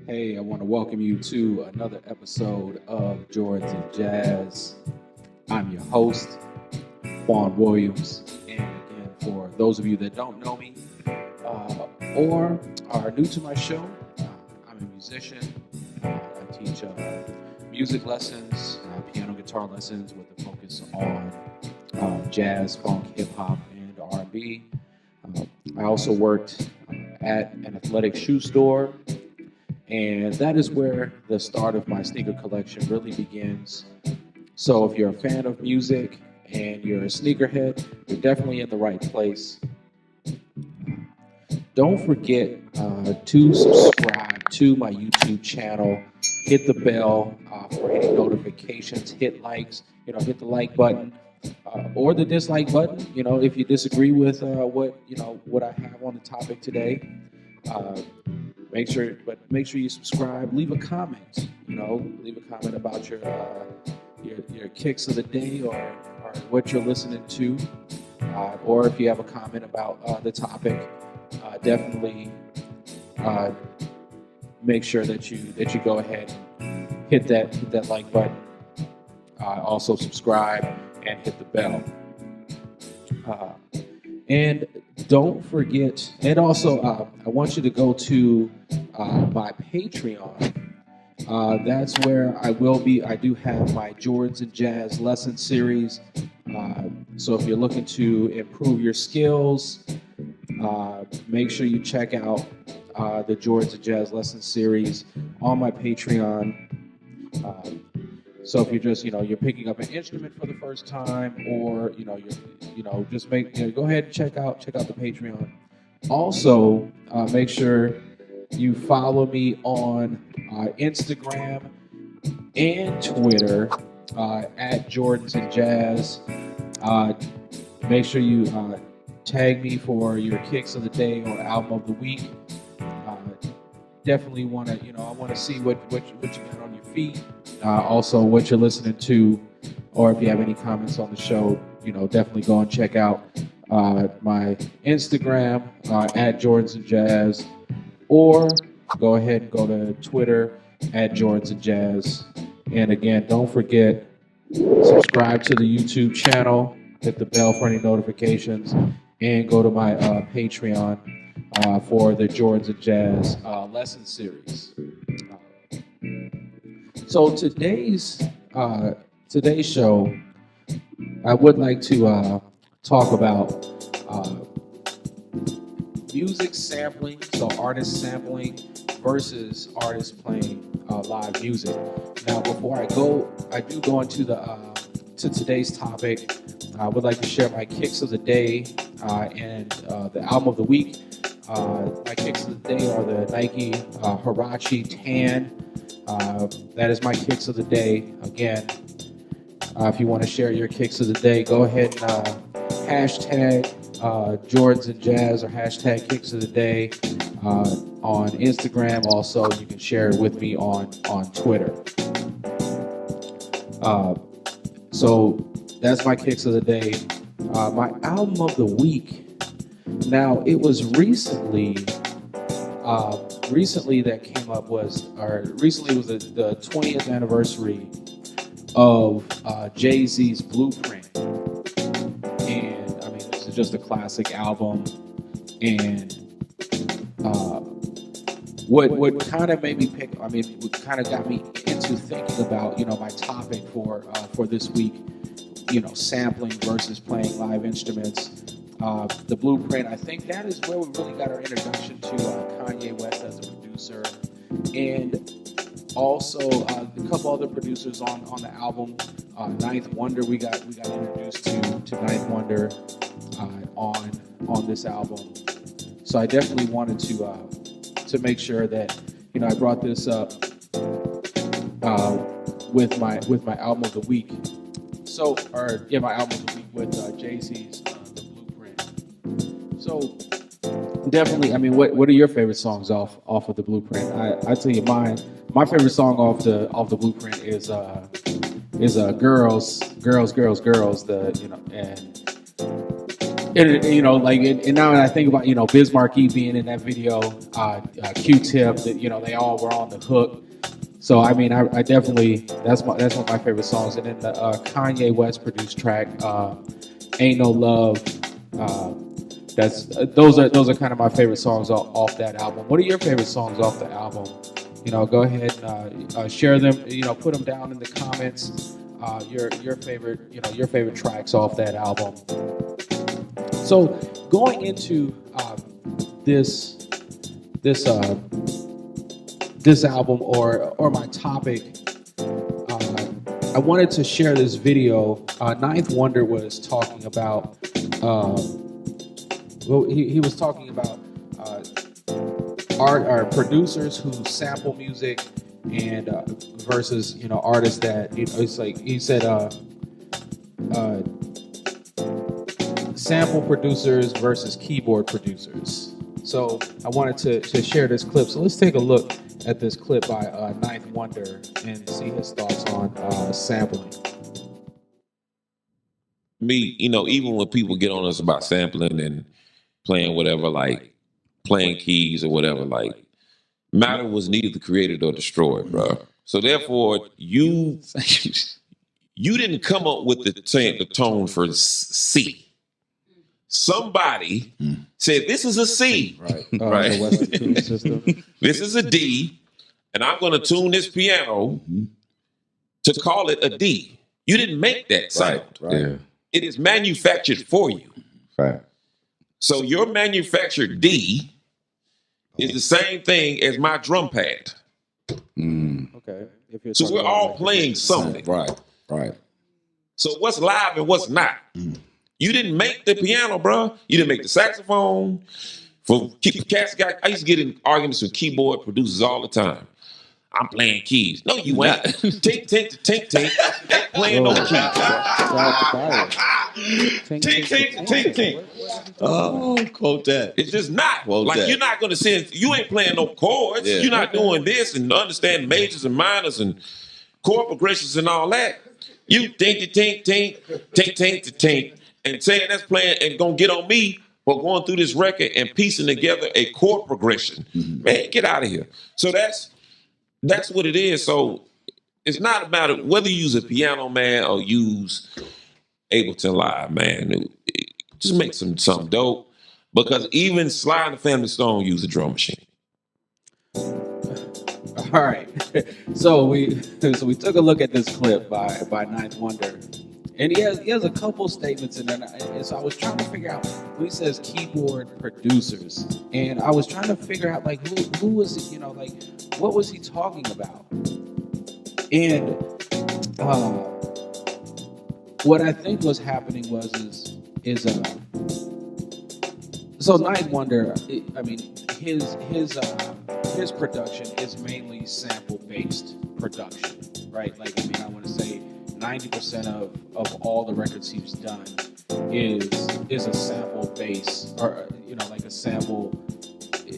Hey, I want to welcome you to another episode of Jordans and Jazz. I'm your host, Juan Williams. And again, for those of you that don't know me or are new to my show, I'm a musician. I teach music lessons, piano guitar lessons with a focus on jazz, funk, hip hop, and R&B. I also worked at an athletic shoe store. And that is where the start of my sneaker collection really begins. So if you're a fan of music and you're a sneakerhead, you're definitely in the right place. Don't forget to subscribe to my YouTube channel. Hit the bell for any notifications. Hit likes. Hit the like button or the dislike button. If you disagree with what I have on the topic today. Make sure you subscribe. Leave a comment. Leave a comment about your kicks of the day or what you're listening to, or if you have a comment about the topic, definitely make sure that you go ahead and hit that like button. Also subscribe and hit the bell. And don't forget, and also I want you to go to my Patreon. That's where I do have my Jordans and Jazz lesson series. So if you're looking to improve your skills, make sure you check out the Jordans and Jazz lesson series on my Patreon. So if you're just, you're picking up an instrument for the first time, or just go ahead and check out the Patreon. Also, make sure you follow me on Instagram and Twitter at Jordans and Jazz. Make sure you tag me for your kicks of the day or album of the week. Definitely want to, I want to see what you got on your feet. Also, what you're listening to, or if you have any comments on the show, definitely go and check out my Instagram at Jordans and Jazz, or go ahead and go to Twitter at Jordans and Jazz. And again, don't forget, subscribe to the YouTube channel, hit the bell for any notifications, and go to my Patreon for the Jordans and Jazz lesson series. So today's show, I would like to talk about music sampling, so artist sampling versus artists playing live music. Now, before I do go into to today's topic, I would like to share my kicks of the day and the album of the week. My kicks of the day are the Nike Huarache Tan. That is my kicks of the day. Again, if you want to share your kicks of the day, go ahead and hashtag Jordans and Jazz or hashtag kicks of the day on Instagram. Also, you can share it with me on Twitter. So that's my kicks of the day. My album of the week. Now, it was recently that came up recently was the 20th anniversary of Jay-Z's Blueprint. And I mean, this is just a classic album. And what kind of made me what kind of got me into thinking about, my topic for this week sampling versus playing live instruments. The Blueprint, I think that is where we really got our introduction to Kanye West as a producer, and also a couple other producers on the album. Ninth Wonder, we got introduced to Ninth Wonder on this album. So I definitely wanted to make sure that I brought this up with my album of the week. My album of the week with Jay-Z's The Blueprint. So definitely, I mean, what are your favorite songs off of The Blueprint? I tell you mine. My favorite song off the Blueprint is Girls. And now that I think about Biz Markie being in that video, Q-Tip, that they all were on the hook. So I mean, I definitely that's one of my favorite songs. And then the Kanye West produced track, "Ain't No Love." Those are kind of my favorite songs off that album. What are your favorite songs off the album? Go ahead and share them. Put them down in the comments. Your favorite tracks off that album. So going into this album or my topic, I wanted to share this video. Ninth Wonder was talking about. He was talking about producers who sample music and versus artists that it's like he said sample producers versus keyboard producers. So I wanted to share this clip. So let's take a look at this clip by Ninth Wonder and see his thoughts on sampling. Me, even when people get on us about sampling and playing whatever, like playing keys or whatever, like matter was neither created or destroyed, bro. So therefore, you didn't come up with the tone for C. Somebody said this is a C, right? Right. The Western tune system. This is a D, and I'm going to tune this piano to call it a D. You didn't make that sound. Right. Yeah. It is manufactured for you. Right. So your manufactured D is the same thing as my drum pad. Okay. So we're all playing something. Right. So what's live and what's not? You didn't make the piano, bro. You didn't make the saxophone. I used to get in arguments with keyboard producers all the time. I'm playing keys. No, you ain't. Tink, ain't playing no keys. Tink. Oh, quote that. It's just not. You're not going to send, you ain't playing no chords. Yeah. You're not doing this and understand majors and minors and chord progressions and all that. You tink, and saying that's playing and going to get on me for going through this record and piecing together a chord progression. Man, get out of here. So that's what it is. So it's not about it, whether you use a piano, man, or use Ableton Live, man. Just make something dope. Because even Sly and the Family Stone use a drum machine. All right. So we took a look at this clip by Ninth Wonder. And he has a couple statements in there. And so I was trying to figure out when he says keyboard producers. And I was trying to figure out who was it, what was he talking about? And what I think was happening so Ninth Wonder, his production is mainly sample-based production, right? I want to say 90% of all the records he's done is a sample base, or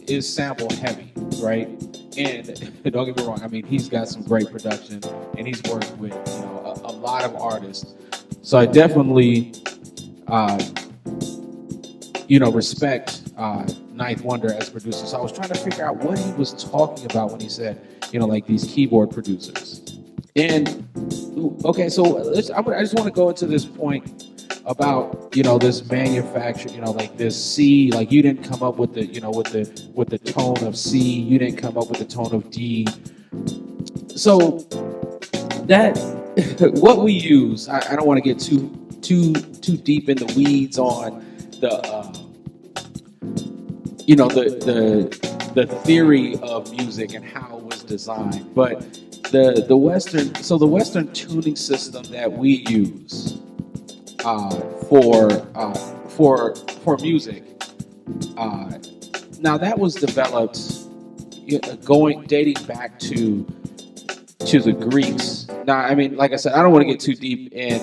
is sample heavy, right? And don't get me wrong, he's got some great production and he's worked with a lot of artists. So I definitely respect Ninth Wonder as a producer. So I was trying to figure out what he was talking about when he said, these keyboard producers. And okay, so I just want to go into this point about this manufacture, this C. You didn't come up with the tone of C. You didn't come up with the tone of D. So that what we use, I don't want to get too too deep in the weeds on the theory of music and how it was designed. But the Western tuning system that we use for music. Now that was developed dating back to the Greeks. Now, I mean, like I said, I don't want to get too deep in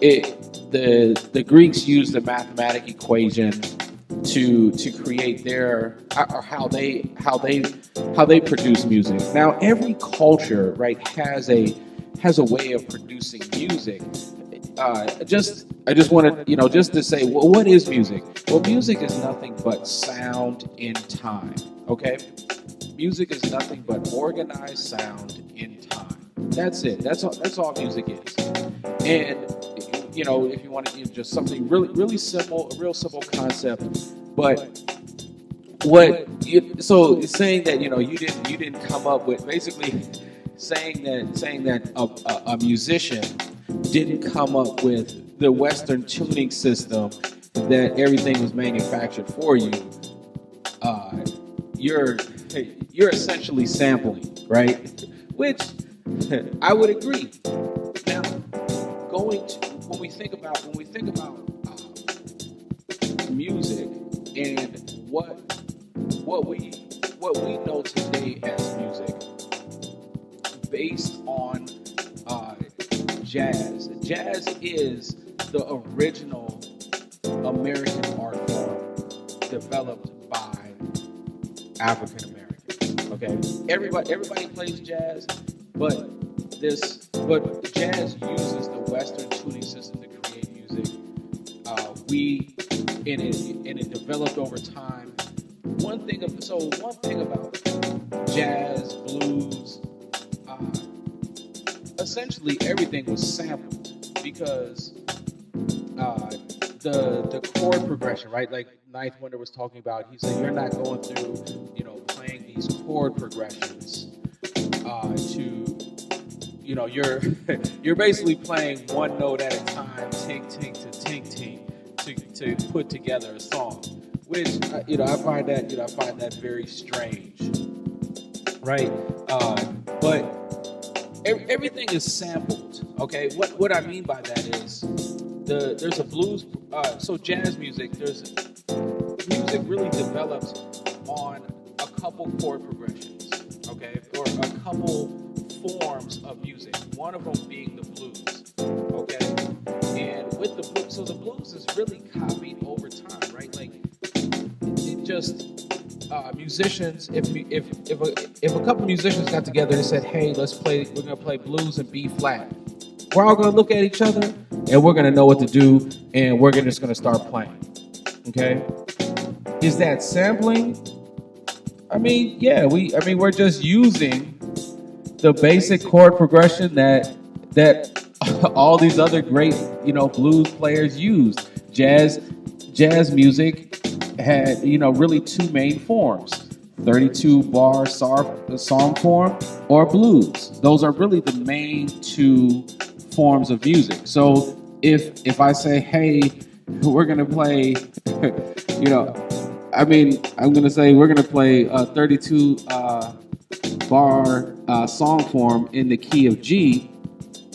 it. The Greeks used a mathematic equation to create their or how they produce music. Now, every culture, right, has a way of producing music. I just want to, just to say, well, what is music? Well, music is nothing but sound in time. Okay, music is nothing but organized sound in time. That's it. That's all music is. And if you want to just something really simple, a real simple concept, but so saying that you didn't come up with, basically saying that a musician didn't come up with the Western tuning system, that everything was manufactured for you. You're essentially sampling, right? Which I would agree. Now, when we think about music and what we know today as music, based on jazz. Jazz is the original American art form developed by African Americans. Okay, everybody plays jazz, but jazz uses the Western tuning system to create music. It developed over time. One thing about jazz, blues, essentially everything was sampled, because the chord progression, right? Like Ninth Wonder was talking about, he said you're not going through, playing these chord progressions you're basically playing one note at a time, tink tink to tink tink, to put together a song, which I find that very strange, right? But everything is sampled. Okay, what I mean by that is there's a blues. So jazz music, music really developed on a couple chord progressions, okay, or a couple forms of music. One of them being the blues, okay, and with the blues, so the blues is really copied over time, right? Like it just. Musicians, if a couple musicians got together and said, "Hey, we're gonna play blues in B flat," we're all gonna look at each other and we're gonna know what to do, and we're just gonna start playing. Okay, is that sampling? I mean, yeah, we're just using the basic chord progression that all these other great blues players used. Jazz music had really two main forms: 32 bar song form or blues. Those are really the main two forms of music. So if I say, hey, we're gonna play I'm gonna say we're gonna play 32 bar song form in the key of G,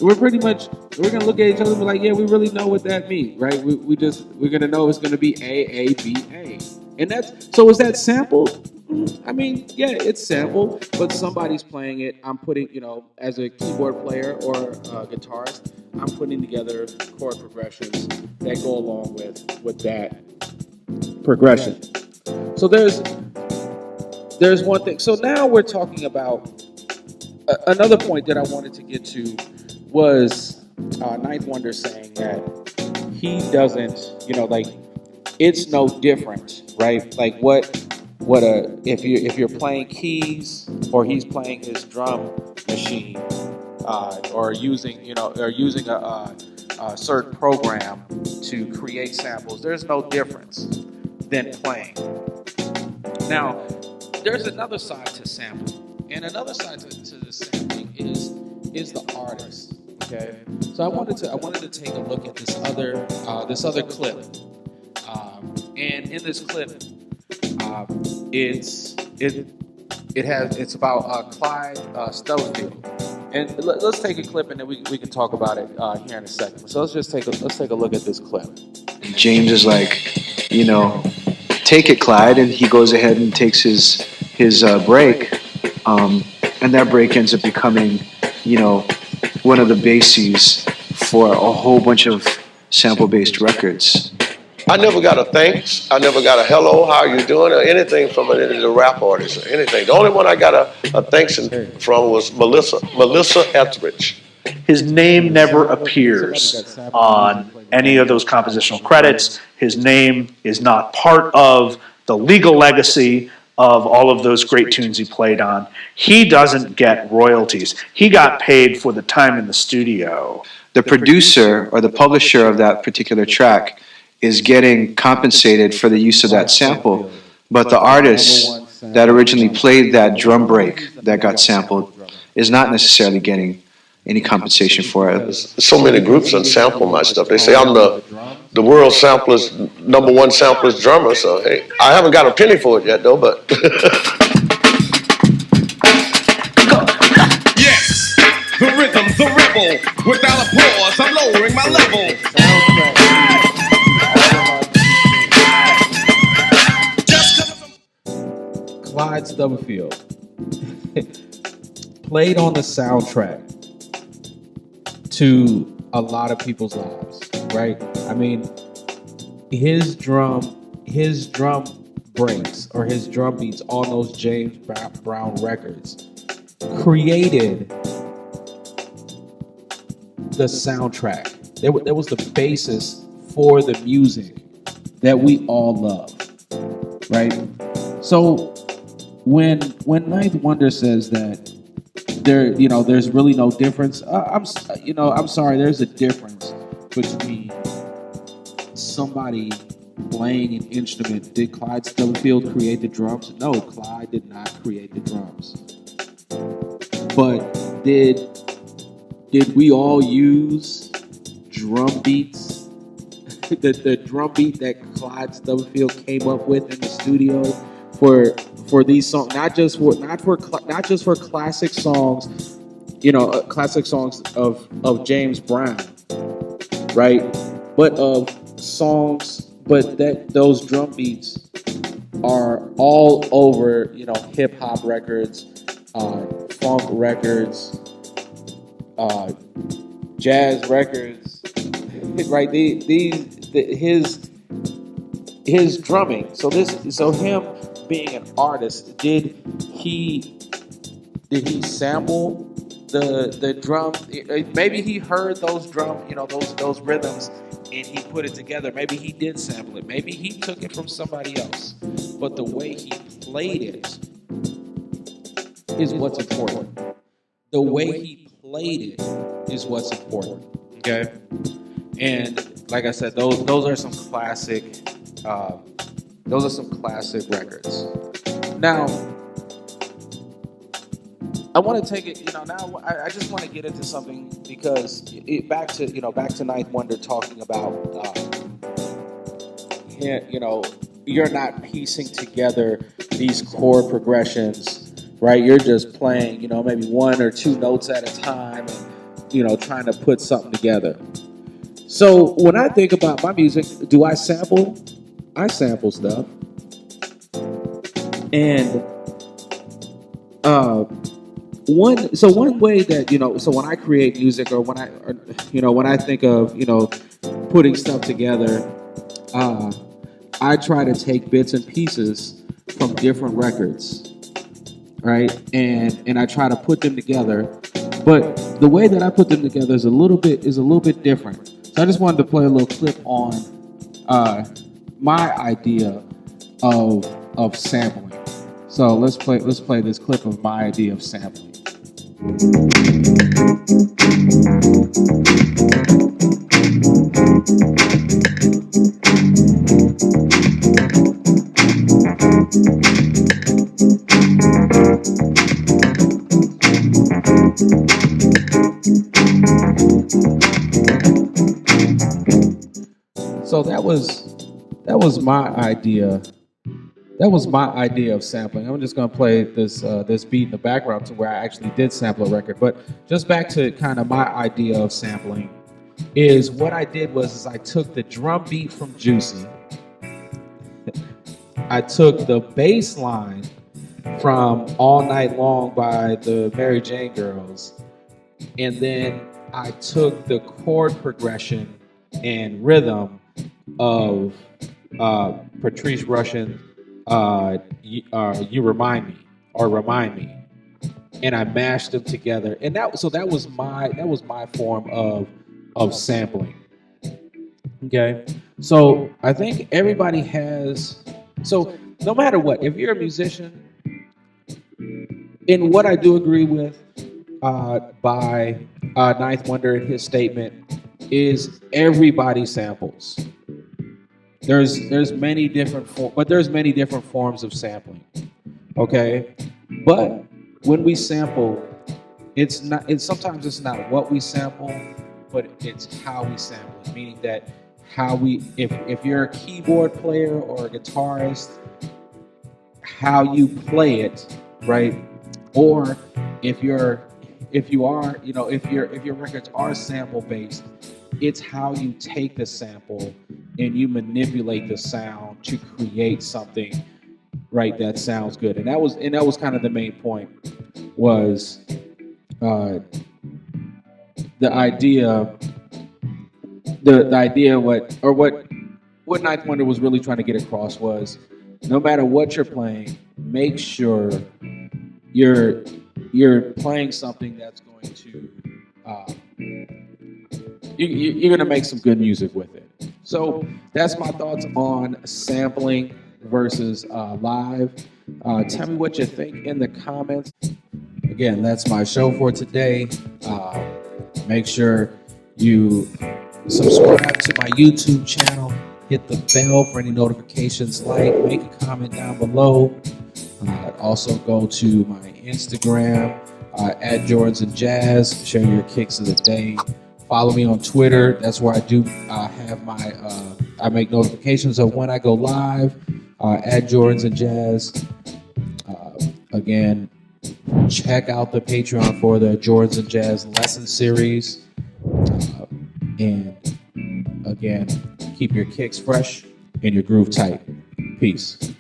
we're gonna look at each other and be like, yeah, we really know what that means, right? We're gonna know it's gonna be A B A, and is that sampled? I mean, yeah, it's sampled, but somebody's playing it. I'm putting, as a keyboard player or a guitarist, I'm putting together chord progressions that go along with that progression. So there's one thing. So now we're talking about another point that I wanted to get to was Ninth Wonder saying that he doesn't, it's no different, right? Like if you're playing keys or he's playing his drum machine or using a certain program to create samples, there's no difference than playing. Now, there's another side to sampling, and another side to the sampling is the artist. Okay, so I wanted to take a look at this other clip, and in this clip, it's about Clyde Stubblefield, and let's take a clip and then we can talk about it here in a second. So let's take a look at this clip. James is like, take it, Clyde, and he goes ahead and takes his break, and that break ends up becoming, one of the bases for a whole bunch of sample-based records. I never got a thanks. I never got a hello, how you doing, or anything from any of the rap artists or anything. The only one I got a thanks from was Melissa Etheridge. His name never appears on any of those compositional credits. His name is not part of the legal legacy of all of those great tunes he played on. He doesn't get royalties. He got paid for the time in the studio. The producer or the publisher of that particular track is getting compensated for the use of that sample, but the artist that originally played that drum break that got sampled is not necessarily getting any compensation for it. So many groups that sample my stuff. They say I'm the world's samplers, #1 samplers drummer. So hey, I haven't got a penny for it yet, though. But yes, the rhythm's the rebel. Without applause, I'm lowering my level. Clyde Stubblefield played on the soundtrack to a lot of people's lives, right? I mean, his drum breaks or his drum beats on those James Brown records created the soundtrack. That was the basis for the music that we all love, right? So when Ninth Wonder says that there's really no difference, I'm sorry, there's a difference between somebody playing an instrument. Did Clyde Stubblefield create the drums? No, Clyde did not create the drums. But did we all use drum beats? the drum beat that Clyde Stubblefield came up with in the studio for these songs, not just for classic songs, classic songs of James Brown, right? But of songs, but that those drum beats are all over, hip hop records, funk records, jazz records, right? His drumming. So him being an artist, did he sample the drum? Maybe he heard those drum, those rhythms, and he put it together. Maybe he did sample it. Maybe he took it from somebody else. But the way he played it is what's important. The way he played it is what's important. Okay, and like I said, those are some classic. Those are some classic records. Now, I want to take it. Now I just want to get into something because back to Ninth Wonder talking about, you're not piecing together these chord progressions, right? You're just playing, maybe one or two notes at a time, and trying to put something together. So when I think about my music, do I sample? I sample stuff, and one way that so when I create music or when I think of putting stuff together, I try to take bits and pieces from different records, right? And I try to put them together, but the way that I put them together is a little bit different. So I just wanted to play a little clip on my idea of sampling. So let's play this clip of my idea of sampling. So that was my idea. That was my idea of sampling. I'm just going to play this beat in the background to where I actually did sample a record. But just back to kind of my idea of sampling is what I did was I took the drum beat from Juicy. I took the bass line from All Night Long by the Mary Jane Girls. And then I took the chord progression and rhythm of Patrice Rushen, You Remind Me, or Remind Me, and I mashed them together. And that was my form of sampling. Okay, so I think everybody has. So no matter what, if you're a musician, and what I do agree with by Ninth Wonder in his statement is everybody samples. There's many different forms of sampling. Okay, but when we sample, sometimes it's not what we sample, but it's how we sample it. Meaning that if you're a keyboard player or a guitarist, how you play it, right? Or if your records are sample based, it's how you take the sample and you manipulate the sound to create something, right, that sounds good. And that was kind of the main point, was the idea what Ninth Wonder was really trying to get across was, no matter what you're playing, make sure you're playing something that's going to you're going to make some good music with it. So that's my thoughts on sampling versus live. Tell me what you think in the comments. Again, that's my show for today. Make sure you subscribe to my YouTube channel. Hit the bell for any notifications. Make a comment down below. Also go to my Instagram at Jordans and Jazz. Share your kicks of the day. Follow me on Twitter. That's where I do have my. I make notifications of when I go live. At Jordans and Jazz. Again, check out the Patreon for the Jordans and Jazz lesson series. And again, keep your kicks fresh and your groove tight. Peace.